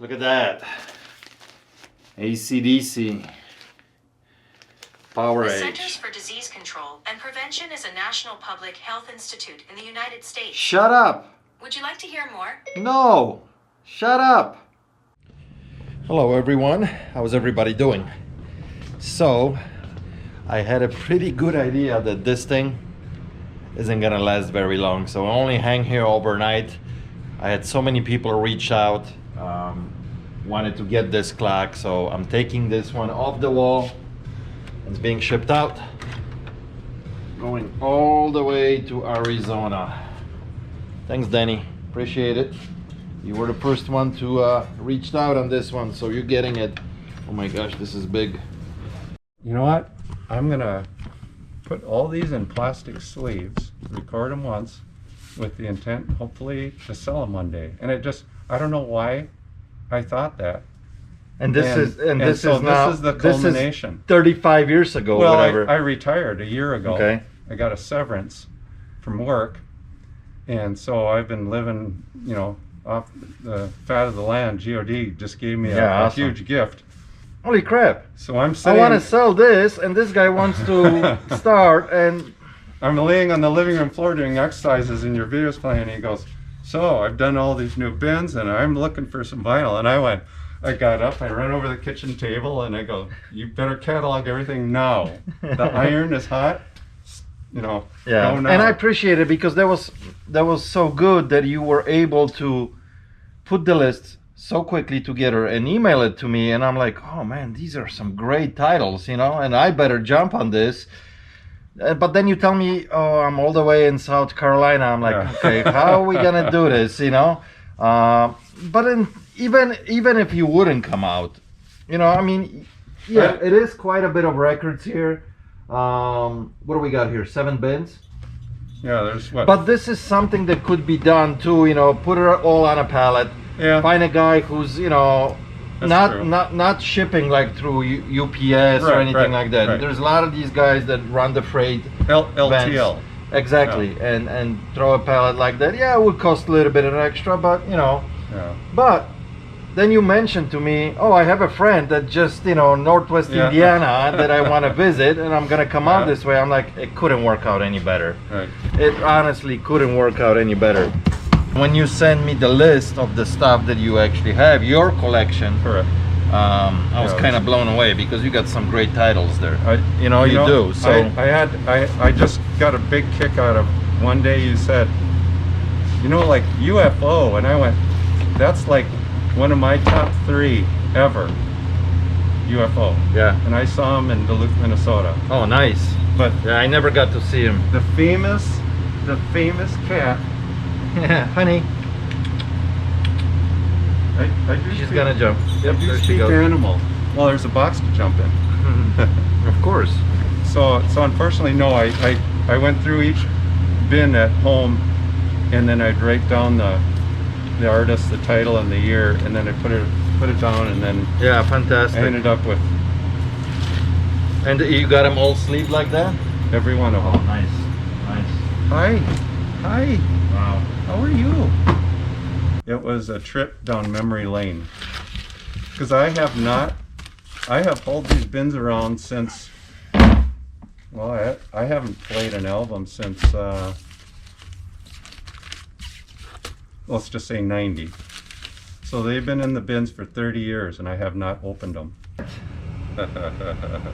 Look at that. AC/DC. Power The Age. Centers for Disease Control and Prevention is a national public health institute in the United States. Shut up. Would you like to hear more? No. Shut up. Hello everyone. How's everybody doing? So, I had a pretty good idea that this thing isn't gonna last very long. So I only hang here overnight. I had so many people reach out, wanted to get this clock. So I'm taking this one off the wall. It's being shipped out, going all the way to Arizona. Thanks, Danny. Appreciate it. You were the first one to reach out on this one, so you're getting it. Oh my gosh, this is big. You know what? I'm gonna put all these in plastic sleeves, record them once, with the intent, hopefully, to sell them one day. And it just, I don't know why I thought that. And this is the culmination. This is 35 years ago, well, whatever. I retired a year ago. Okay. I got a severance from work, and so I've been living, you know, off the fat of the land. God just gave me a awesome. huge gift. Holy crap. So I'm I sitting, want to sell this, and this guy wants to start, and I'm laying on the living room floor doing exercises, and your video's playing, and he goes, so I've done all these new bins, and I'm looking for some vinyl. And I got up, I ran over the kitchen table, and I go, you better catalog everything now. The iron is hot, you know, yeah. go now. And I appreciate it because that was so good that you were able to put the list so quickly together and email it to me, and I'm like, oh man, these are some great titles, you know, and I better jump on this. But then you tell me, oh, I'm all the way in South Carolina. I'm like, okay, how are we gonna do this, you know? But even if you wouldn't come out, you know, I mean, yeah, it is quite a bit of records here. What do we got here? 7 bins? Yeah, there's what? But this is something that could be done too, you know, put it all on a pallet. Yeah. Find a guy who's, you know, That's true. not shipping like through UPS or anything like that. right. There's a lot of these guys that run the freight. LTL. Vans. Exactly, and throw a pallet like that. Yeah, it would cost a little bit of extra, but you know. Yeah. But then you mentioned to me, oh, I have a friend that just, you know, Northwest Indiana that I want to visit, and I'm gonna come out this way. I'm like, it couldn't work out any better. Right. It honestly couldn't work out any better. When you send me the list of the stuff that you actually have, your collection, Correct. I was kind of blown away because you got some great titles there. You do. So I just got a big kick out of one day you said, you know, like UFO, and I went, that's like one of my top 3 ever. UFO. Yeah. And I saw him in Duluth, Minnesota. Oh, nice. But Yeah, I never got to see him. the famous cat. Yeah, honey. I do She's speak- gonna jump. Yep, I do there she speak goes. animal. Well, there's a box to jump in. Of course. So unfortunately, no. I went through each bin at home, and then I'd write down the artist, the title, and the year, and then I put it down, and then Yeah, I fantastic. ended up with And you got them all sleeved like that? every one of Oh, them. nice. Hi, Wow. how are you? It was a trip down memory lane, because I have hauled these bins around since. Well, I haven't played an album since, let's just say 90. So they've been in the bins for 30 years, and I have not opened them.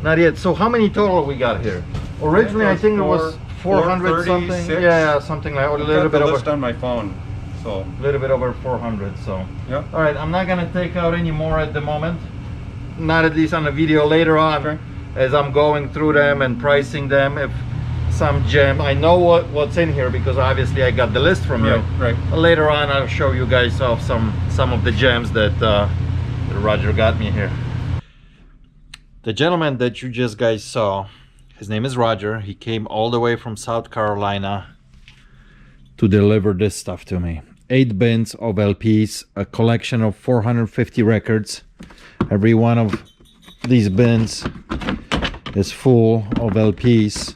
Not yet. So how many total we got here? Originally, I think it was 400 something. 436. Yeah, something like a little bit the over. list on my phone, so A little bit over 400. So. yeah. All right, I'm not gonna take out any more at the moment. Not at least on the video later on, Okay. as I'm going through them and pricing them. If some gem, I know what's in here because obviously I got the list from you. Right. Later on, I'll show you guys off some of the gems that Roger got me here. The gentleman that you just guys saw, his name is Roger. He came all the way from South Carolina to deliver this stuff to me. 8 bins of LPs, a collection of 450 records. Every one of these bins is full of LPs.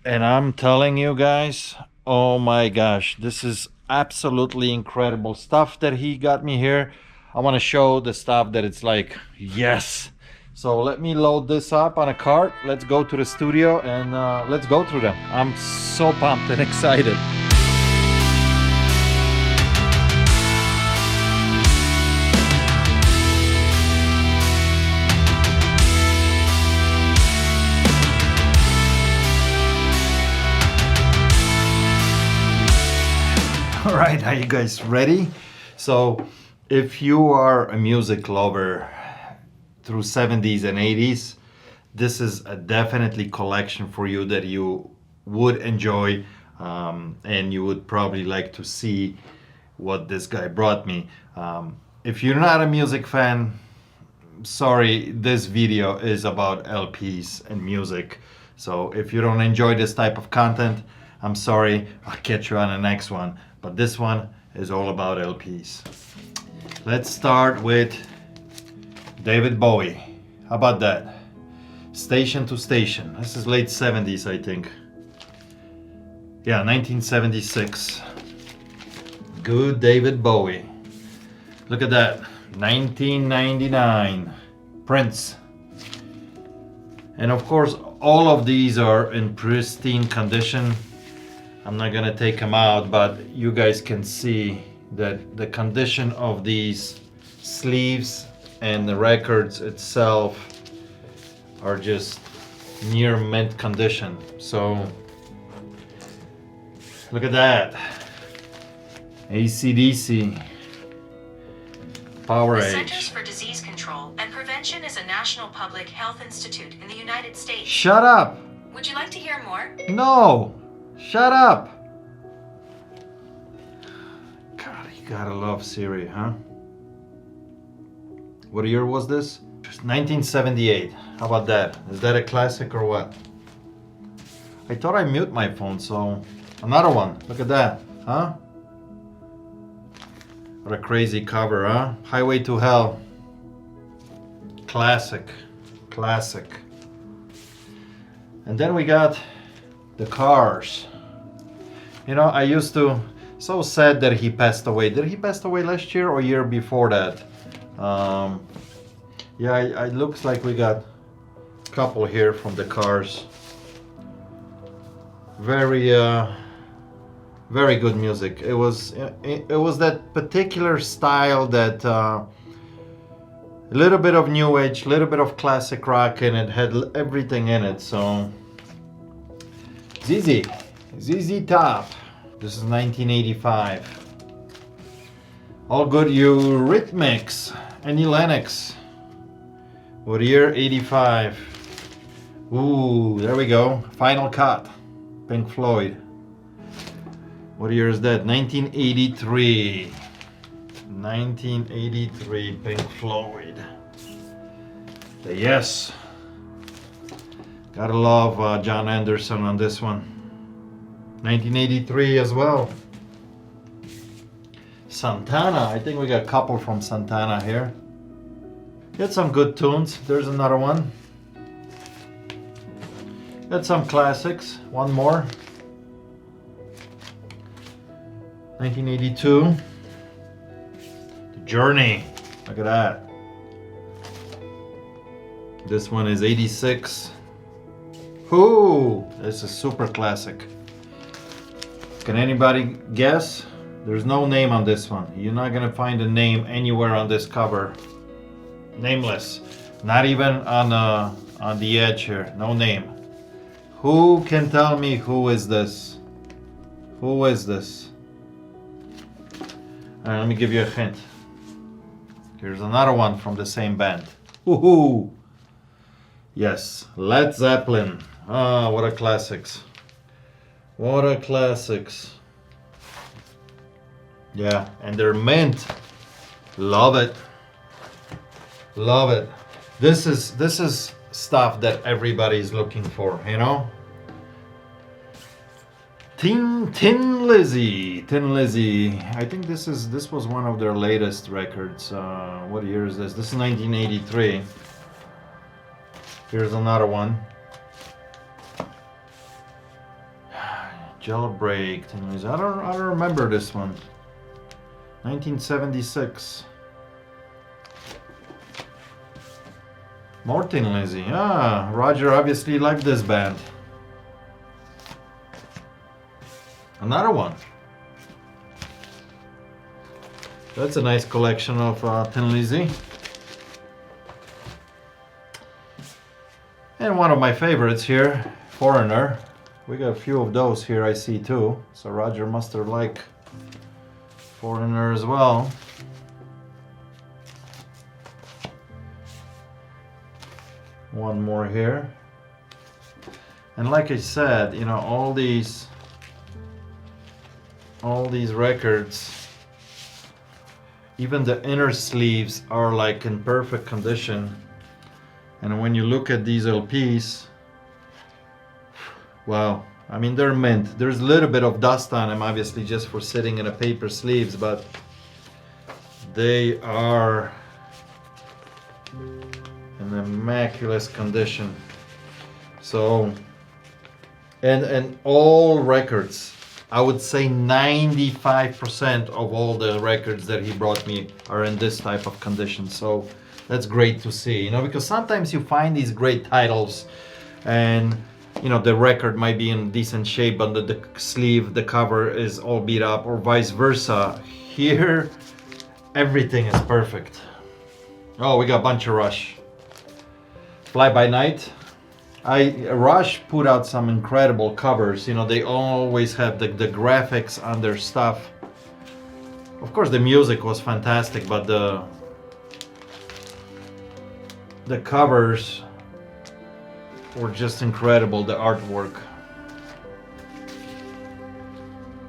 And I'm telling you guys, oh my gosh, this is absolutely incredible stuff that he got me here. I want to show the stuff that it's like, yes. So let me load this up on a cart. Let's go to the studio and let's go through them. I'm so pumped and excited. All right, are you guys ready? So if you are a music lover through 70s and 80s, this is a definitely collection for you that you would enjoy, and you would probably like to see what this guy brought me. If you're not a music fan, sorry, this video is about LPs and music. So if you don't enjoy this type of content, I'm sorry, I'll catch you on the next one. But this one is all about LPs. Let's start with David Bowie. How about that? Station to Station. This is late 70s, I think. Yeah, 1976. Good David Bowie. Look at that. 1999. Prince. And of course, all of these are in pristine condition. I'm not gonna take them out, but you guys can see that the condition of these sleeves and the records itself are just near mint condition. So look at that. AC/DC. Power The Age. Centers for Disease Control and Prevention is a national public health institute in the United States. Shut up! Would you like to hear more? No! Shut up! God, you gotta love Siri, huh? What year was this? 1978. How about that? Is that a classic or what? I thought I mute my phone, so another one. Look at that, huh? What a crazy cover, huh? Highway to Hell. Classic. Classic. And then we got the Cars. You know, I used to, so sad that he passed away. Did he pass away last year or year before that? Yeah, it looks like we got a couple here from the Cars. Very very good music. It was that particular style that a little bit of new age, a little bit of classic rock, and it had everything in it. So ZZ Top. This is 1985. All good Eurythmics. Annie Lennox. What year? 85. Ooh, there we go. Final Cut. Pink Floyd. What year is that? 1983. 1983. Pink Floyd. The Yes. Gotta love John Anderson on this one. 1983 as well. Santana. I think we got a couple from Santana here. Got some good tunes. There's another one. Got some classics. One more. 1982. The Journey. Look at that. This one is 86. Ooh, this is super classic. Can anybody guess? There's no name on this one. You're not gonna find a name anywhere on this cover. Nameless. Not even on the edge here. No name. Who can tell me who is this? Who is this? Alright, let me give you a hint. Here's another one from the same band. Woohoo! Yes, Led Zeppelin. Ah, what a classics. What a classics. Yeah, and they're mint. Love it. Love it. This is stuff that everybody's looking for, you know? Tin Lizzy. I think this was one of their latest records. What year is this? This is 1983. Here's another one. Jailbreak. Anyways, I don't remember this one. 1976. More Tin Lizzy. Ah, Roger obviously liked this band. Another one. That's a nice collection of Tin Lizzy. And one of my favorites here, Foreigner. We got a few of those here, I see too. So Roger must have liked Foreigner as well. One more here. And like I said, you know, all these records, even the inner sleeves are like in perfect condition. And when you look at these LPs, wow, I mean, they're mint. There's a little bit of dust on them, obviously, just for sitting in a paper sleeves, but they are in immaculate condition. So, and all records, I would say 95% of all the records that he brought me are in this type of condition. So that's great to see, you know, because sometimes you find these great titles and, you know, the record might be in decent shape, but the sleeve, the cover is all beat up, or vice versa. Here, everything is perfect. Oh, we got a bunch of Rush. Fly By Night. Rush put out some incredible covers. You know, they always have the graphics on their stuff. Of course, the music was fantastic, but the covers were just incredible. The artwork.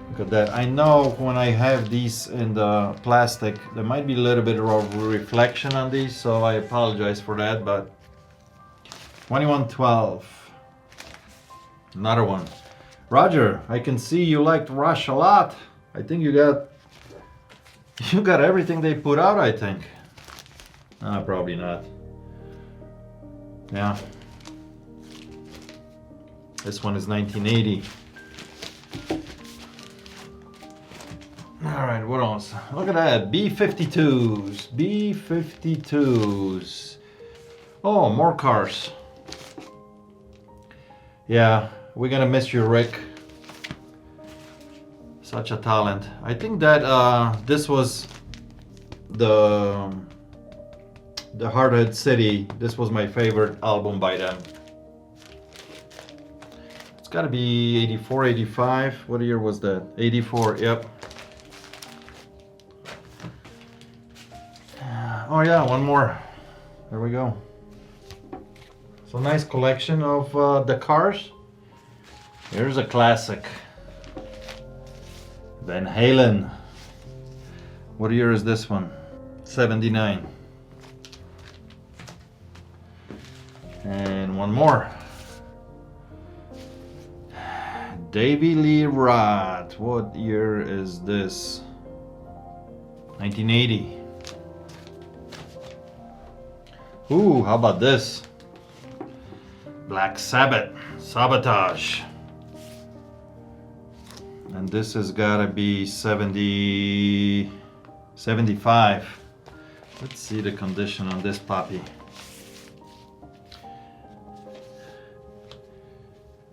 Look at that. I know when I have these in the plastic, there might be a little bit of reflection on these, so I apologize for that, but 2112. Another one. Roger, I can see you liked Rush a lot. I think you got everything they put out, I think. Probably not. Yeah. This one is 1980. All right, what else? Look at that, B-52s. B-52s. Oh, more cars. Yeah, we're gonna miss you, Rick. Such a talent. I think that this was the Hardhead City. This was my favorite album by them. It's gotta be 84, 85. What year was that? 84, yep. Oh yeah, one more. There we go. So nice collection of the cars. Here's a classic. Van Halen. What year is this one? 79. And one more. Davy Lee Roth. What year is this? 1980. Ooh, how about this? Black Sabbath, Sabotage. And this has gotta be 75. Let's see the condition on this puppy.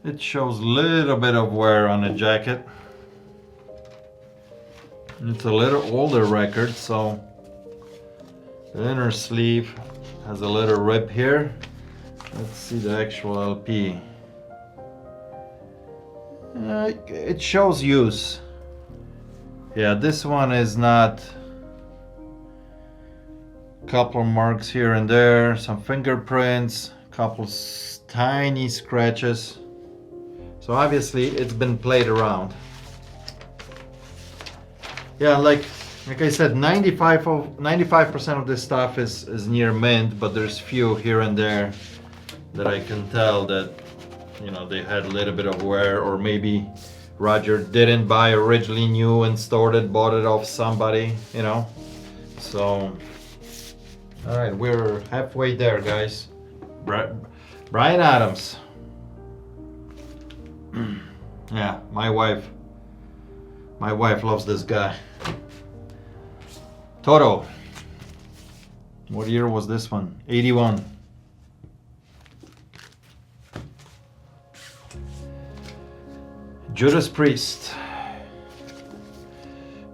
It shows a little bit of wear on the jacket. It's a little older record, so the inner sleeve has a little rip here. Let's see the actual LP. It shows use. Yeah, this one is not. Couple of marks here and there, some fingerprints, couple tiny scratches. So obviously it's been played around. Yeah, like I said, 95% of this stuff is near mint, but there's few here and there that I can tell that, you know, they had a little bit of wear, or maybe Roger didn't buy originally new and bought it off somebody, you know. So, all right, we're halfway there, guys. Bryan Adams. Yeah, my wife loves this guy. Toto. What year was this one? 81. Judas Priest.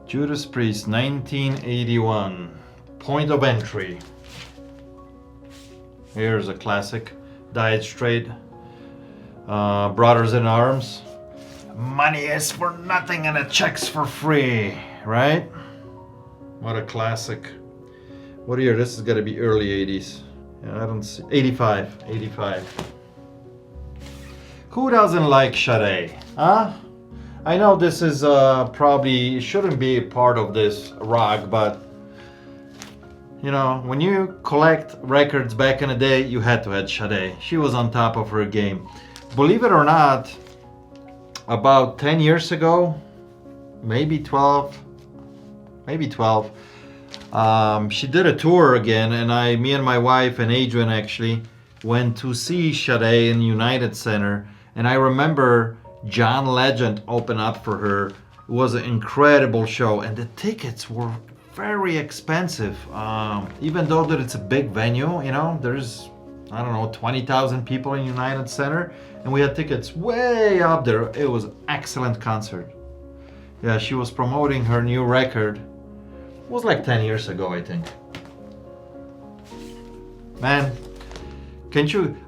Judas Priest, 1981. Point of Entry. Here's a classic. Died Straight. Brothers in Arms. Money is for nothing and a check's for free, right? What a classic. What year? This is gotta be early 80s. Yeah, I don't see. 85. 85. Who doesn't like Sade? Huh? I know this is probably shouldn't be a part of this rock, but you know, when you collect records back in the day, you had to have Sade. She was on top of her game. Believe it or not, about 10 years ago, maybe 12, she did a tour again, and me and my wife and Adrian actually went to see Sade in United Center, and I remember John Legend opened up for her. It was an incredible show, and the tickets were very expensive. Even though that it's a big venue, you know, there's, I don't know, 20,000 people in United Center, and we had tickets way up there. It was an excellent concert. Yeah, she was promoting her new record. It was like 10 years ago, I think. Man,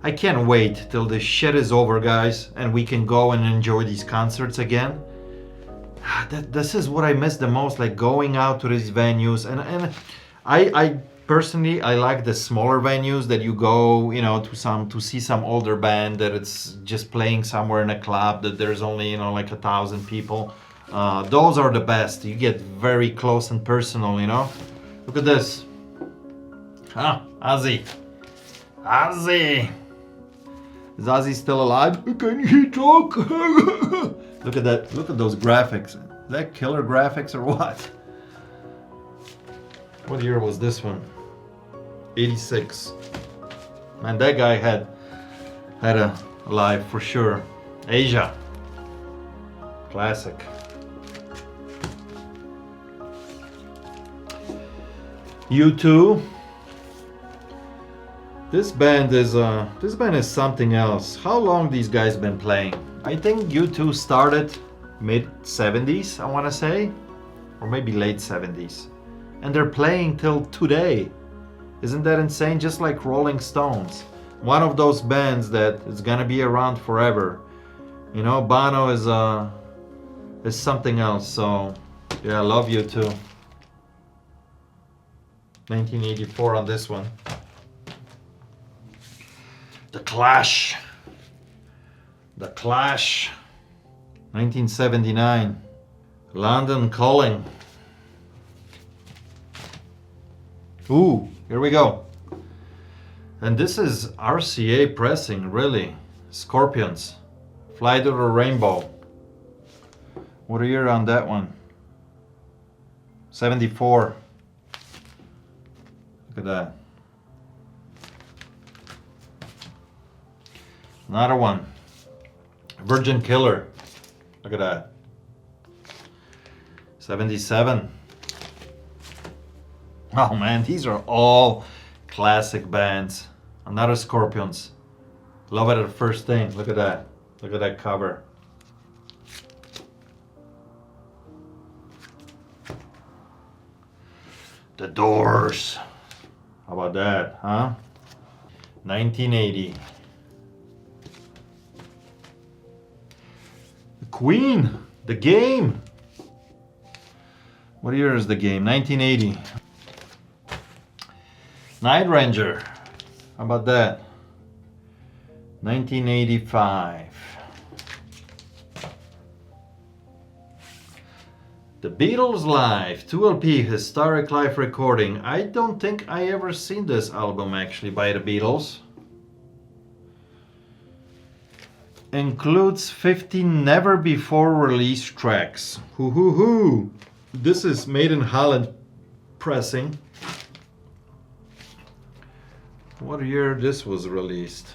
I can't wait till this shit is over, guys, and we can go and enjoy these concerts again. This is what I miss the most, like going out to these venues. And I personally, I like the smaller venues that you go, you know, to see some older band that it's just playing somewhere in a club that there's only, you know, like 1,000 people. Those are the best. You get very close and personal, you know. Look at this. Huh, Ozzy. Ozzy! Is Ozzy still alive? Can he talk? Look at that. Look at those graphics. Is that killer graphics or what? What year was this one? 86. Man, that guy had a life for sure. Asia. Classic. U2. This band is something else. How long these guys been playing? I think U2 started mid-70s, I want to say, or maybe late 70s, and they're playing till today. Isn't that insane? Just like Rolling Stones, one of those bands that is gonna be around forever. You know, Bono is something else. So yeah, I love U2. 1984 on this one. The Clash. 1979. London Calling. Ooh, here we go. And this is RCA pressing, really. Scorpions. Fly to the Rainbow. What a year on that one? 74. Look at that. Another one. Virgin Killer. Look at that. 77. Oh man, these are all classic bands. Another Scorpions. Love it at first thing. Look at that. Look at that cover. The Doors. How about that, huh? 1980. The Queen. The Game. What year is The Game? 1980. Night Ranger. How about that? 1985. The Beatles Live, 2LP, historic live recording. I don't think I ever seen this album actually by the Beatles. Includes 15 never before released tracks. Hoo hoo hoo. This is made in Halen pressing. What year this was released?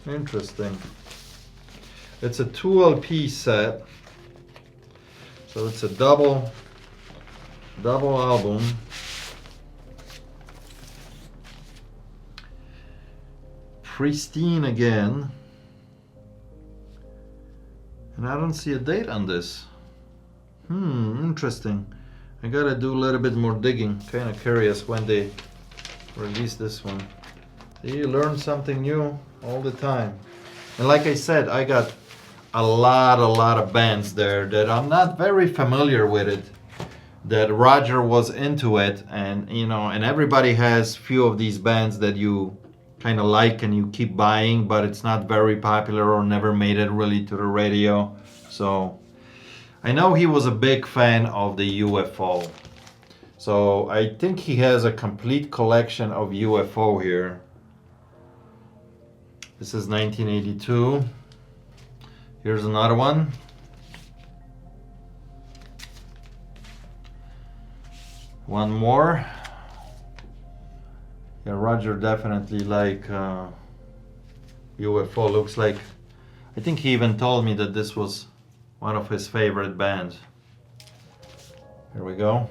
Interesting. It's a 2 LP set. So it's a double album. Pristine again. And I don't see a date on this. Interesting. I gotta do a little bit more digging. Kind of curious when they release this one. You learn something new all the time. And like I said, I got a lot of bands there that I'm not very familiar with it. That Roger was into it, and you know, and everybody has few of these bands that you kind of like and you keep buying, but it's not very popular or never made it really to the radio. So I know he was a big fan of the UFO. So I think he has a complete collection of UFO here. This is 1982. Here's another one. One more. Yeah, Roger definitely like UFO. Looks like, I think he even told me that this was one of his favorite bands. Here we go.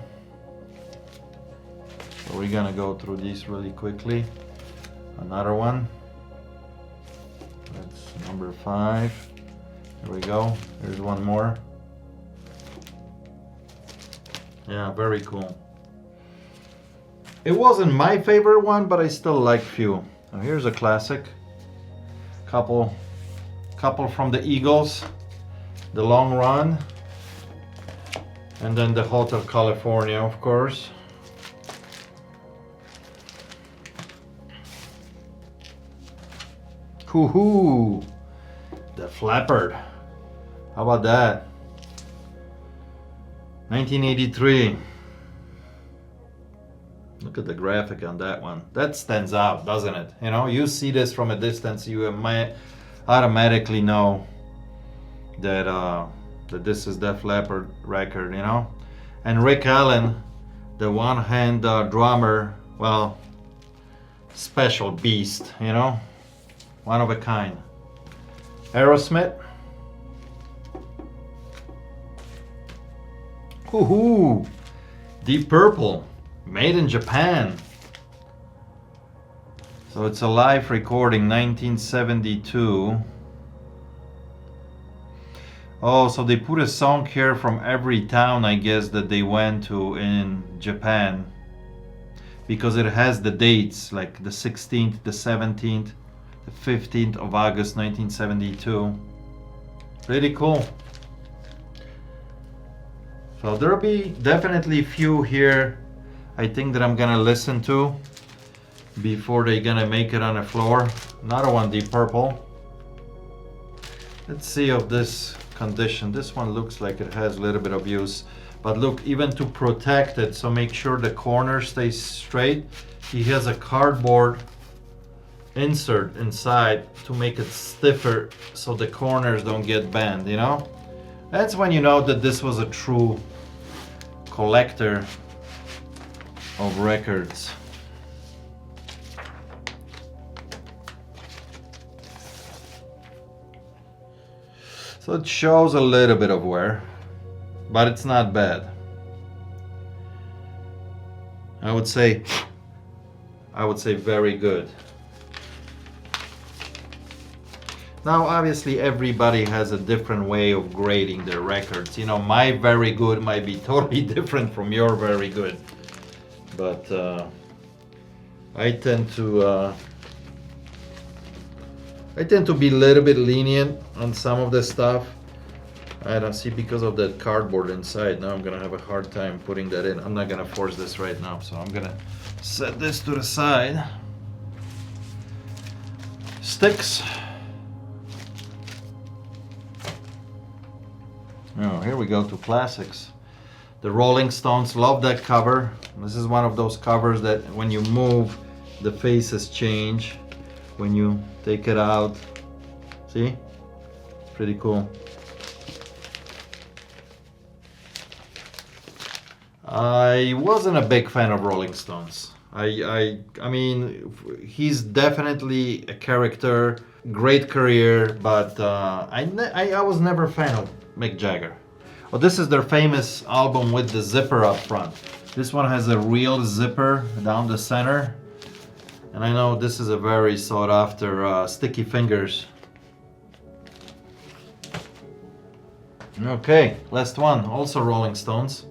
So we're gonna go through these really quickly. Another one. That's number 5. Here we go. Here's one more. Yeah, very cool. It wasn't my favorite one, but I still like few. Now here's a classic. Couple from the Eagles, The Long Run, and then the Hotel California, of course. Hoo-hoo! The Leppard. How about that? 1983. Look at the graphic on that one. That stands out, doesn't it? You know, you see this from a distance, you might automatically know that that this is Def Leppard record, you know. And Rick Allen, the one-hand drummer, well, special beast, you know, one of a kind. Aerosmith. Woohoo! Deep Purple. Made in Japan. So it's a live recording, 1972. Oh, so they put a song here from every town, I guess, that they went to in Japan. Because it has the dates, like the 16th, the 17th, the 15th of August, 1972. Pretty cool. So there'll be definitely a few here I think that I'm gonna listen to before they gonna make it on the floor. Another one, Deep Purple. Let's see of this condition. This one looks like it has a little bit of use, but look, even to protect it, so make sure the corner stays straight, he has a cardboard insert inside to make it stiffer so the corners don't get bent, you know. That's when you know that this was a true collector of records. So it shows a little bit of wear, but it's not bad. I would say very good. Now obviously everybody has a different way of grading their records. You know, my very good might be totally different from your very good. But I tend to be a little bit lenient on some of the stuff. I don't see, because of that cardboard inside. Now I'm gonna have a hard time putting that in. I'm not gonna force this right now, so I'm gonna set this to the side. Sticks. Oh, here we go to classics. The Rolling Stones, love that cover. This is one of those covers that when you move, the faces change. When you take it out, see? Pretty cool. I wasn't a big fan of Rolling Stones. I mean, he's definitely a character, great career, but I was never a fan of Mick Jagger. Well, this is their famous album with the zipper up front. This one has a real zipper down the center. And I know this is a very sought after Sticky Fingers. Okay, last one, also Rolling Stones.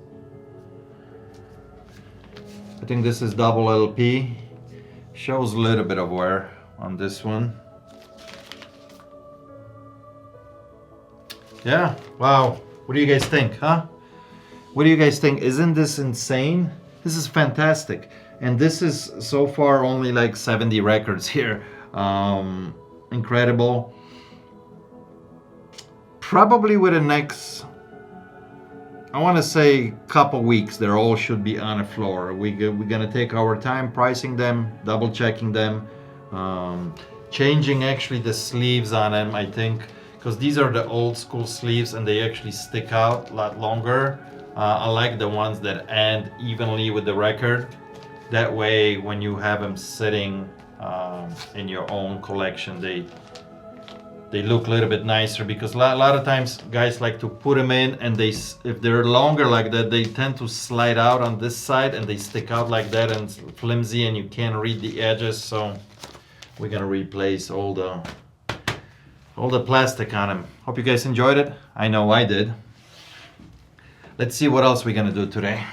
I think this is double LP. Shows a little bit of wear on this one. Yeah, wow. What do you guys think, huh? What do you guys think? Isn't this insane? This is fantastic. And this is so far only like 70 records here. Incredible. Probably with the next, I want to say, couple weeks, they all should be on the floor. We're gonna take our time pricing them, double checking them, changing actually the sleeves on them, I think, because these are the old school sleeves and they actually stick out a lot longer. I like the ones that end evenly with the record. That way, when you have them sitting in your own collection, they look a little bit nicer, because a lot of times guys like to put them in, and if they're longer like that, they tend to slide out on this side and they stick out like that, and it's flimsy and you can't read the edges. So we're gonna replace all the plastic on them. Hope you guys enjoyed it. I know I did. Let's see what else we're gonna do today.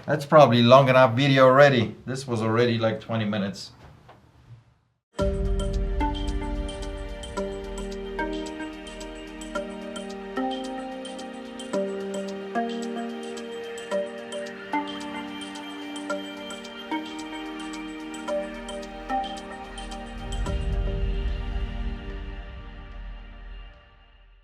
That's probably long enough video already. This was already like 20 minutes.